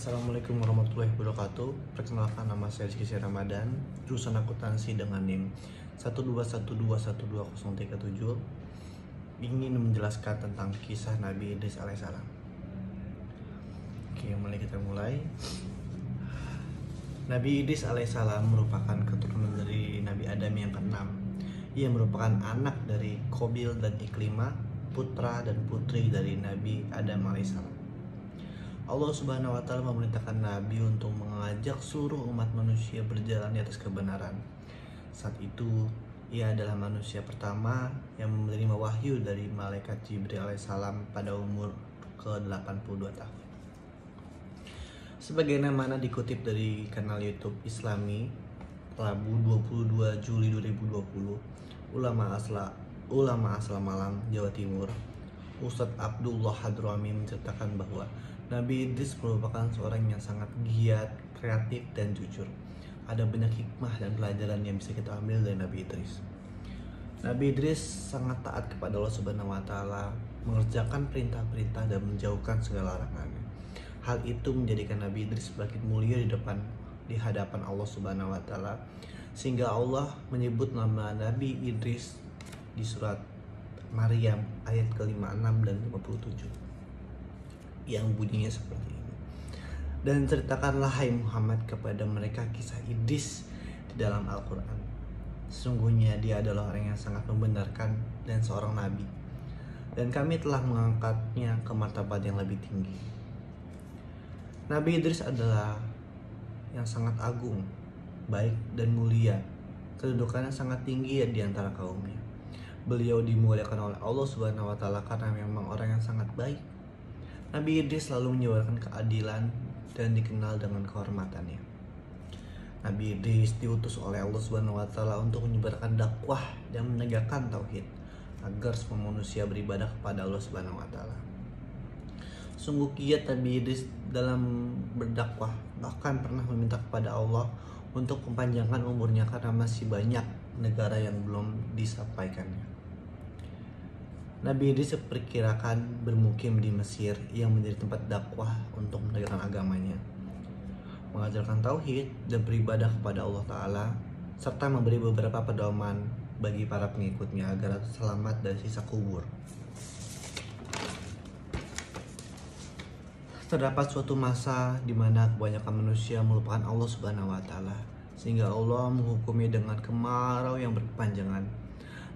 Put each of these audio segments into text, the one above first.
Assalamualaikum warahmatullahi wabarakatuh. Perkenalkan, nama saya Rizky Ramadan, jurusan akuntansi dengan NIM 121212037. Ingin menjelaskan tentang kisah Nabi Idris alaihissalam. Oke, mari kita mulai. Nabi Idris alaihissalam merupakan keturunan dari Nabi Adam yang keenam. Ia merupakan anak dari Qabil dan Iklimah, putra dan putri dari Nabi Adam alaihissalam. Allah Subhanahu wa Ta'ala memerintahkan Nabi untuk mengajak seluruh umat manusia berjalan di atas kebenaran. Saat itu, ia adalah manusia pertama yang menerima wahyu dari malaikat Jibril alaihissalam pada umur ke-82 tahun. Sebagaimana dikutip dari kanal YouTube Islami, Rabu 22 Juli 2020, ulama asal Malang, Jawa Timur, Ustadz Abdullah Hadrami menceritakan bahwa Nabi Idris merupakan seorang yang sangat giat, kreatif, dan jujur. Ada banyak hikmah dan pelajaran yang bisa kita ambil dari Nabi Idris. Nabi Idris sangat taat kepada Allah Subhanahu wa Ta'ala, mengerjakan perintah-perintah dan menjauhkan segala larangannya. Hal itu menjadikan Nabi Idris semakin mulia di hadapan Allah Subhanahu wa Ta'ala, sehingga Allah menyebut nama Nabi Idris di surat Maryam ayat ke-56 dan 57 yang bunyinya seperti ini. Dan ceritakanlah hai Muhammad kepada mereka kisah Idris di dalam Al-Quran. Sesungguhnya dia adalah orang yang sangat membenarkan dan seorang nabi, dan kami telah mengangkatnya ke martabat yang lebih tinggi. Nabi Idris adalah yang sangat agung, baik dan mulia. Kedudukannya sangat tinggi di antara kaumnya. Beliau dimuliakan oleh Allah Subhanahu wa Ta'ala karena memang orang yang sangat baik. Nabi Idris selalu menyebarkan keadilan dan dikenal dengan kehormatannya. Nabi Idris diutus oleh Allah Subhanahu wa Ta'ala untuk menyebarkan dakwah dan menegakkan tauhid agar semua manusia beribadah kepada Allah Subhanahu wa Ta'ala. Sungguh giat Nabi Idris dalam berdakwah, bahkan pernah meminta kepada Allah untuk mempanjangkan umurnya karena masih banyak negara yang belum disampaikannya. Nabi Idris diperkirakan bermukim di Mesir yang menjadi tempat dakwah untuk menegakkan agamanya, mengajarkan tauhid dan beribadah kepada Allah Ta'ala, serta memberi beberapa pedoman bagi para pengikutnya agar selamat dari siksa kubur. Terdapat suatu masa di mana kebanyakan manusia melupakan Allah Subhanahu wa Ta'ala, sehingga Allah menghukumi dengan kemarau yang berkepanjangan.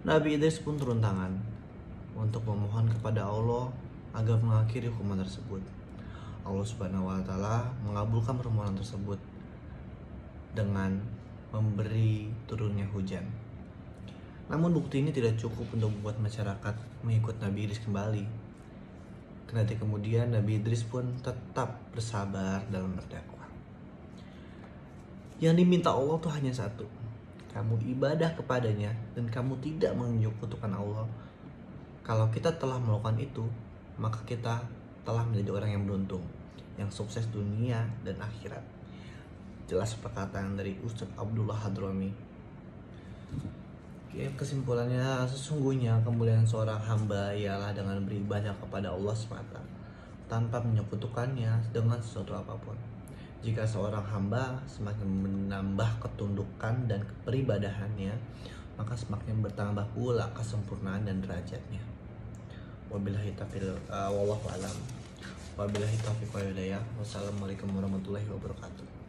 Nabi Idris pun turun tangan untuk memohon kepada Allah agar mengakhiri hukuman tersebut. Allah Subhanahu wa Ta'ala mengabulkan permohonan tersebut dengan memberi turunnya hujan. Namun bukti ini tidak cukup untuk membuat masyarakat mengikut Nabi Idris kembali. Kendati kemudian Nabi Idris pun tetap bersabar dalam berdakwah. Yang diminta Allah tuh hanya satu: kamu ibadah kepadanya dan kamu tidak menyekutukan Allah. Kalau kita telah melakukan itu, maka kita telah menjadi orang yang beruntung, yang sukses dunia dan akhirat. Jelas perkataan dari Ustadz Abdullah Hadrami. Kesimpulannya, sesungguhnya kemuliaan seorang hamba ialah dengan beribadah kepada Allah SWT tanpa menyekutukannya dengan sesuatu apapun. Jika seorang hamba semakin menambah ketundukan dan peribadahannya, maka semakin bertambah pula kesempurnaan dan derajatnya. Wabillahi taufiq wallahu alam. Wabillahi taufiq wal hidayah. Wassalamualaikum warahmatullahi wabarakatuh.